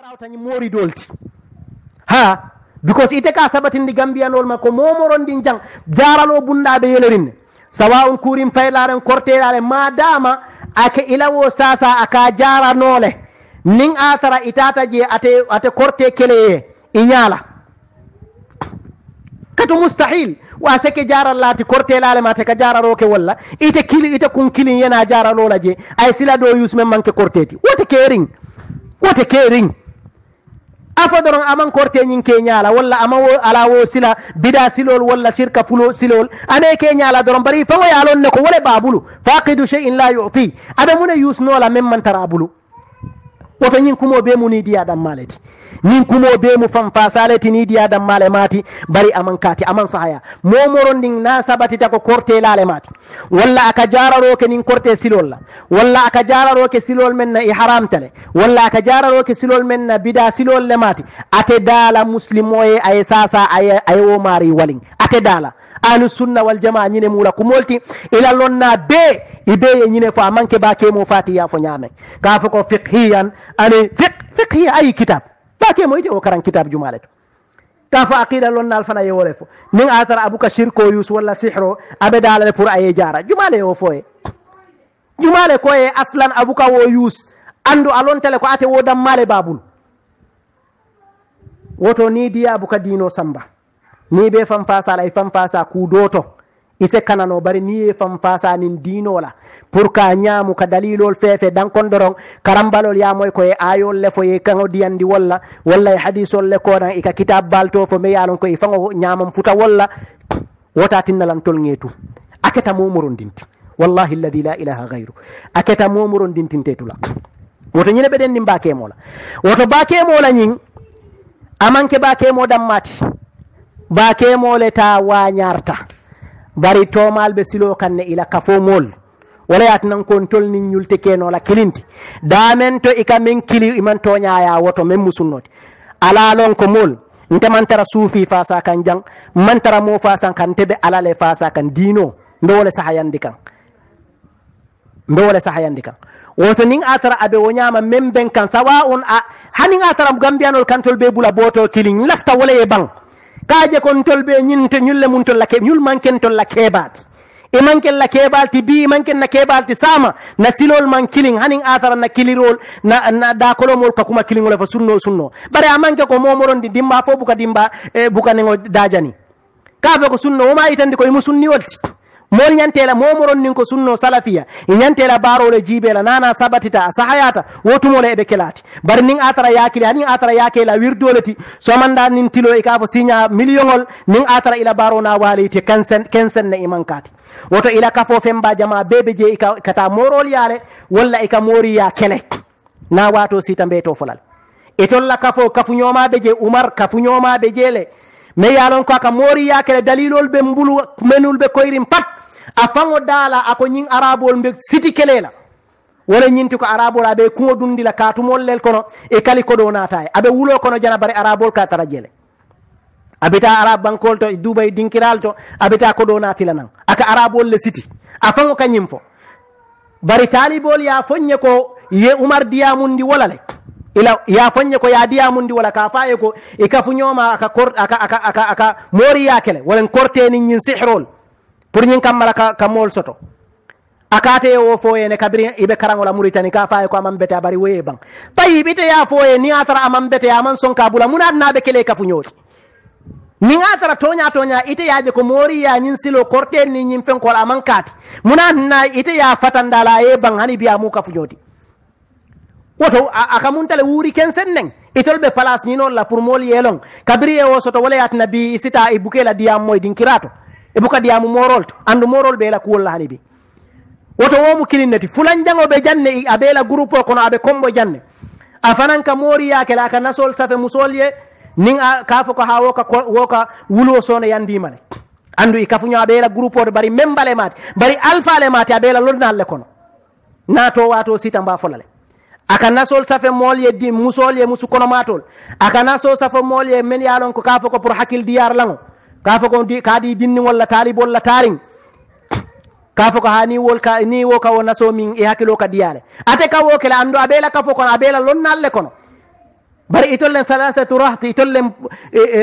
rawtañi moori dolti ha because ite ka sabatindi gambiyanol ma ko momorondin jang jaralo bundaɓe yelerinne sawa on kurim faylaren kortelare madama ake ilawo sasa aka jaranole nin atara itata je ate korte keleye iñala kato mustahil wa seke jarallati kortelale ma te ka jararoke walla ite kun kilin yana jaralola je ay sila do yusmen manke korteti wote kering afa doron aman korte nyin ke nyala walla ama ala wo sila bida silol walla shirka fulo silol ane ke nyala doron bari fa yalon ne ko wala babulu faqidu shay'in la yu'ti ada mun yusnola memman tarabulu woto nyin kumo be muni diya dam maleti nin kumo be mu fam fasaleti ni diya dam male mati bari aman kati aman sahaya momorondin na sabati ta ko korte lale mati walla aka jararo ke nin korte silol la walla aka jararo ke silol men na ihram tale walla aka jararo ke silol men na bida silol le mati ate dala muslimoye ay sasa ay wo mari walin ate dala ahlus sunna wal jamaa nyine mula kumolti ila lonna be ibe nyine fa manke ba ke mo fatiya fo nyame ka fa ko fiqhiyan ani fiqhi ay kitab ke mo ite o karan kitab jumale to ka fa aqida lon nal fana yewole fo nin atara abuka shirko yus wala sihro abe dalale pour aye jara jumale o foye jumale ko e aslan abuka wo yus andu alon tele ko ate wo dam male babul woto ni diya abuka dino samba ni be fam fasa lay fam fasa ku doto ise kanano bari ni fam fasa nin dino la pour ka ñaamu ka dalilol fefe dankon doron karambalol yamoy koye ayol le foye kango diyandi walla e hadisol le konan ika kitab balto fo me yalon koye fango ñamam futa walla wota tinnalan tol ngetu aketa momoron dinti wallahi alladhi la ilaha ghayru aketa momoron dintintetula woto ñine ɓeɗen ni mbakemola woto bakemola ñing amanke bakemo dammati bakemole ta wañarta bari tomal ɓe silo kanne ila kafo mol wala yatnan kon tolni nyulte keno la kilinti damen to ika men kili iman to nyaaya woto men musunnoti ala lon ko mol nte man tara sufi fasa kan jang man tara mo fasa kan tebe ala le fasa kan dino ndole sahayandi kan woto nin atara abe wonyama men ben kan sawa on hanin atara gambianol kan tol be bula boto kilin lafta wala e bang kaaje kon tol be nyinte nyulle mun tol la ke nyul manken tol la kebat e manken la kebalti bi manken na kebalti sama na silol man killing hanin atara na kilirol na da kolomol ka kuma killing wala fa sunno bare amanke ko momorondi dimba fo buka dimba buka nego dajani kabe ko sunno o ma itandi ko musunni wolti mol nyantela momoron nin ko sunno salafiya nyantela barole jibela nana sabatita sahayata wotumole ebe kelati bar nin atara yakili hanin atara yakela wirdoleti so manda nin tilo e ka fo signa millionol nin atara ila barona waliti kensen na imankati woto ila kafo femba jama bebe je kata morol yale walla ika mori ya kele na wato sita mbeto folal e tolla kafu nyoma be je umar kafu nyoma be jele me yalon ko aka mori ya kele dalilol be mbulu menul be koyrim pat afango dala ako nyin arabol be siti kelela wala nyinti ko arabol abe ko dundila katumol lel kono e kali ko do nataay abe wulo kono jana bare arabol ka tarajele abita arab bankol to dubay dinkiral to abita ko do natilanan aka arabol le siti afango kanyim fo bari talibol ya fonye ko ye umar diamundi wala le ila ya fonye ko ya diamundi wala ka faaye ko e kafu nyoma aka mori yakele wala korte ni nyin sihrol pour nyin kamala ka mol soto akate wo foye ne kabri ibe karangola muritani ka faaye ko amam bete bari weye bang tayi bite ya foye ni atara amam bete aman son kabula munad nabe kele kafu nyoti ni atara tonya ite yaje ko mori ya nyin silo korte ni nyin fen ko aman kati munad na ite ya fatandala e bang hani biya mu kafu nyoti woto akamuntale wuri kensen neng itolbe place ni non la pour mol yelong kabri e wo soto wala yat nabi sita e bukela diam moy dinkirato e buka diamu morol to andu morol be la ko wala hani bi woto wo mu kilinnati fulan jango be janne abela groupe ko no abe kombo janne afanan ka mori ya kala ka nasol safe musolye ning ka fo ko ha woka wulo sone yandi male andu i kafu nya abela groupe bari membale mati bari alfa le mati abela lonnal le kono nato wato sita mba folale aka nasol safe molye di musolye musu kono matol aka naso safe molye men yalon ko ka fo ko pour hakil diyar lango ka fo ko di kadi dinni walla talibol la taring ka fo ko hani wol ka ni wo ka wona so min e hakilo ka diyale ate ka wo kala ando abela ka fo ko abela lonnalle kono bari itollen salasatu rahti itollen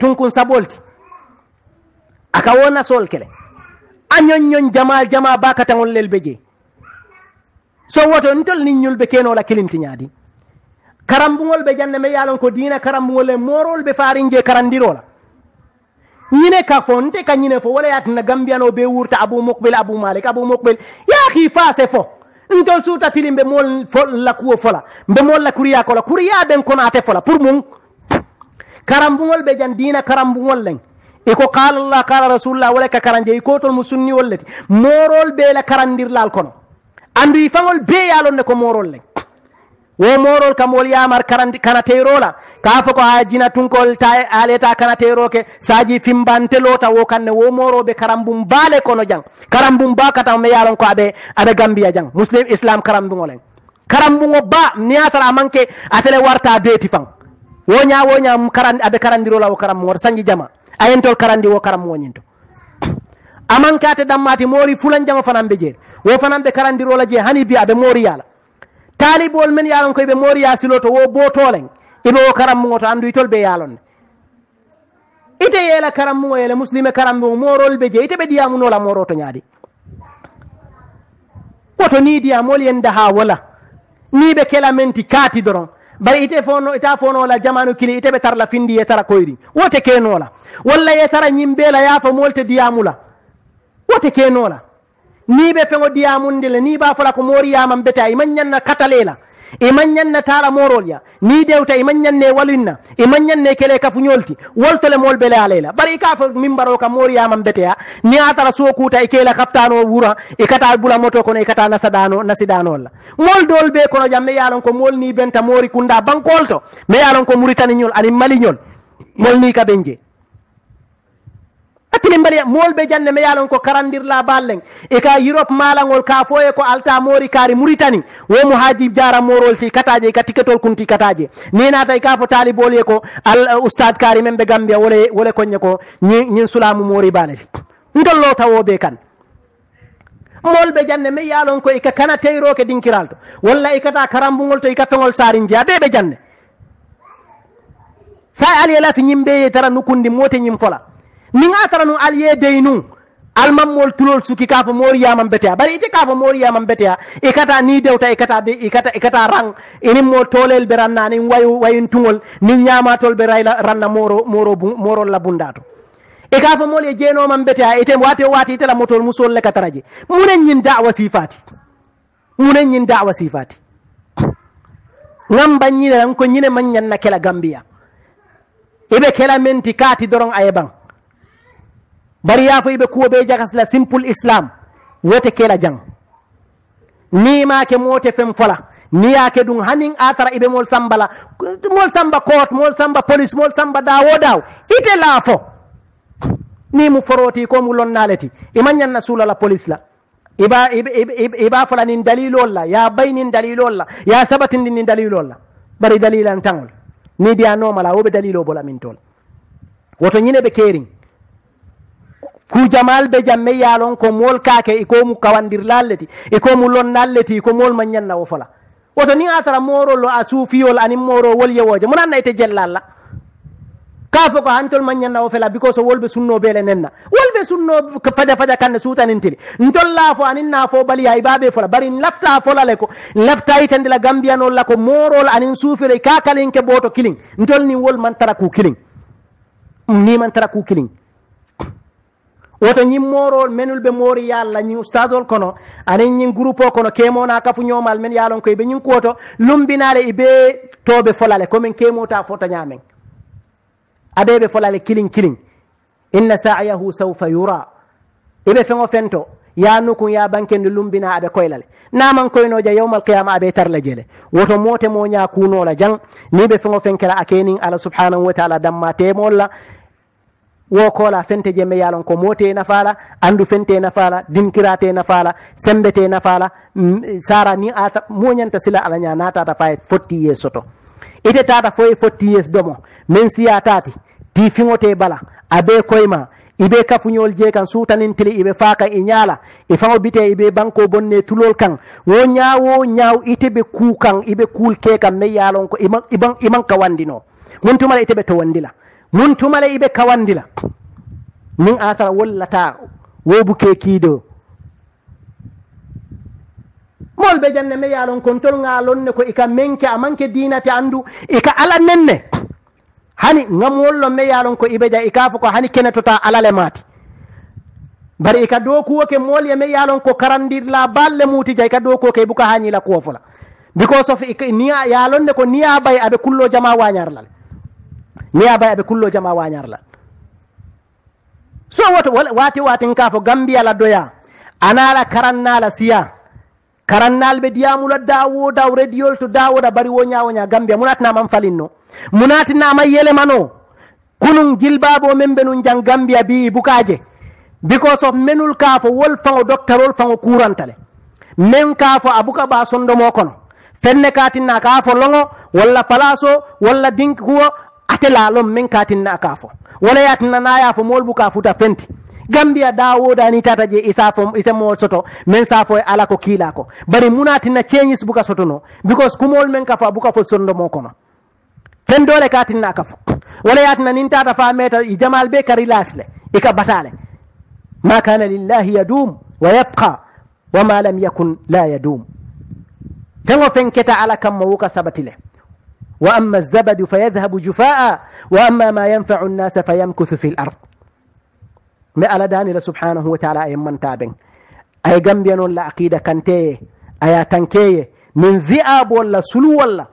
tunkun sabolti aka wona sol kele anyon jama bakatangol lel beje so woto ntol ni ñulbe keno la kilinti ñaadi karambugol be janne me yalon ko diina karambugol e morol be farinje karandirola ñine ka fonte ka ñine fo wala yatina gambiano be wurta abou mokbel ya khi fase fo ntol suta tilimbe mol fo la kuwo fola mbe mol la kuriya ko la kuriya ben kono ate fola pour mun karambugol be jan diina karambugol len iko qala allah qala rasulullah wala ka karanje ko tol musunni wallati morol be la karandir lal kono andu yi fangol be yalon ne ko morol len wo morol kam wol yamar karandi kanaterola ka fa ko ajina tunkol ta aleta kanatero ke saji fimbante lota wo kanne wo morobe karambum bale kono jang karambum ba kata me yalon ko abe gambia jang muslim islam karambum len karambum ba niatara manke atele warta beti fang wonya karandi abe karandirola wo karambum war sanji jama ayentol karandi wo karam wonyinto amankate dammati mori fulan jama fanambe je wo fanambe karandirola je hani bi abe mori yala talibol men yalon ko be mori yasiloto wo botolen ibe wo karam ngoto andu itol be yalon ite yela karam mo yele muslime karam mo morol be je ite be diamu no la moroto nyaadi woto ni diamol yenda ha wala ni be kelamenti kati doron bari ite fono la jamanu kili ite be tarla findi e tara koyri wote kenola walla ye tara nyimbela yafa molte diyamula wote kenola ni be fengo diyamundile ni ba fala ko mori yamam beta imanyanna katalela imanyanna tala morolya ni dewta imanyanne walinna imanyanne kele kafu nyolti woltole mol bele alela bari ka fa mimbaro ka mori yamam beta ni atara sokuta ikela kaftano wura ikata bula moto kono ikata nasidano la mol dol be kono jamme yalon ko mol ni benta mori kunda bankolto me yalon ko muritani nyol ani mali nyol mol ni ka benje atini mbali mol be janne me yalon ko karandir la ballen e ka Europe malangol ka foye ko alta mori kari muritani wo muhajib jara morol ti kataje ka tiketol kunti kataje ni na tay ka fo talibol ye ko al ustad kari membe gambia wole konye ko nyin sulamu mori balati ndollo tawo be kan mol be janne me yalon ko e ka kana teyro ke dinkiralto walla e kata karambugol to e ka tongol sarinji be janne sa ali la fi nyimbe tara nukundi mote nyim fola ni nga tara nu aliye deynu almamol tulol suki ka fo mori yamam betea bari ite ka fo mori yamam betea e kata ni dewta e kata rang ini mo tolel be ranna ni wayun tungol ni nyama tol be rayla ranna moro la bundato e ka fo mol e jeno mam betea ite wati ite la motol musol le kataraje munen nyin da'wa sifati ngam banyina ran ko nyine manyan na kela gambia ibe kela menti kati dorong ayebang bari ya fo ibe kuwo be jagas la simple islam wote kela jang ni ma ke mote fem fola ni ya ke dun hanin atara ibe mol samba court mol samba police mol samba daw ite la fo ni mu foroti ko mu lonnaleti imanyan na sula la police la iba fola nin dalilol la ya baynin dalilol la ya sabatin nin dalilol la bari dalilan tangol ni dia no mala wobe dalilo bola min tol woto nyine be kering ku jamal be jamme yalon ko mol kake iko mu kawandir lalleti iko mu lon nalleti ko mol manyanna wo fala woto ni atara moro lo asufiyol ani moro wol yewoje mun anna ite jellalla ka fo ko antol manyanna wo fala because wolbe sunno bele nenna wolbe sunno faja kan sutanintili ntolla fo aninna fo bali ay babe fala bari lafta fola le ko lafta itande la gambiano la ko moro anin sufire ka kalin ke boto killing ntol ni wol man tara ku killing ni man tara ku killing woto ñim morol menul be mori yalla ñi ustadol kono anen ñin groupe kono kemona kafu ñomal men yalon koy be ñin koto lumbinare ibe tobe folale ko men kemota fota nyamen abebe folale killing inna sa'yahu sawfa yura ibe fengo fento ya nuku ya banken lumbina abe koylale naman koyno ja yawmal qiyamah abe tarla jele woto mote mo nya kuno la jang ni be fengo fenkela akenin ala subhanahu wa ta'ala damma temolla wo kola fente je me yalon ko mote na fala andu fente na fala dinkirate na fala sembete na fala sara ni ata moñanta sila ala nya nata ta fay 40 years soto ite tata foy 40 years domo men siya tati ti fingote bala abe koyma ibe kafuñol je kan sutanintili ibe faka e ñaala e faŋo bite ibe banko bonne tulol kan wo ñaaw itebe ku kan ibe kuul ke kan me yaalon ko iman kawandino mun tumala itebe to wandila mun tumala ibe kawandila min atara wallata wobu ke kiido mol be janne me yaalon kontol ngalon ne ko ika menke amanke dinate andu ika ala nenne hani ngam wollo me yaalon ko ibe ja ika ko hani kenetota alale mati bari ika do ko ke mol ye me yaalon ko karandir la balle muti jay ka do ko ke buka hani la ko fola because of niya yaalon ne ko niya bay abe kullo jama wañarlal niya bay abe kullo jama wañarlal so wati nka fo Gambia la doya anala karannala siya karannal be diyamula dawoda radiol to dawoda bari wonya Gambia munatina man falinno munatina ma yele mano kunun jilbabo membe nun jang Gambia bi bukaje because of menul ka fo wol fango doctorol fango kurantale men ka fo abuka ba sondo mo kono fenne katinna ka fo longo walla palaso walla dinkuwo atela lom men katinna ka fo wala yatina naya fo mol buka futa fenti Gambia dawoda ni tata je isa mo soto men sa fo ala ko kila ko bari munatina chenyis buka soto no because kumol men ka fa buka fo sondo mo kono fen dole katinna ka fo wala yatina nin tata fa meta jamal be kari lasle ika batale ma kana lillahi yadum wa yabqa wa ma lam yakun la yadum fengo fenketa ala kam wuka sabatile wa amma az-zabadu fayadhhabu jufaa wa amma ma yanfa'u an-nasa fayamkuthu fil ard me ala dani la subhanahu wa ta'ala ay man taben ay gambianon la aqida kante aya tankeye min zi'ab walla sulu walla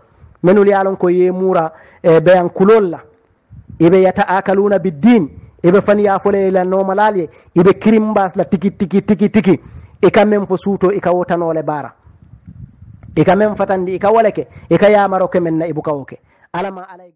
menul yalon ko yemura e bayan kulolla ibe yata'akaluna bid-din ibe fan ya fole la no malalie ibe kirimbas la tiki e kamem fo suto e ka wotanole bara e kamem fatandi e ka woleke e ka yamaro ke men na ibuka woke alama alay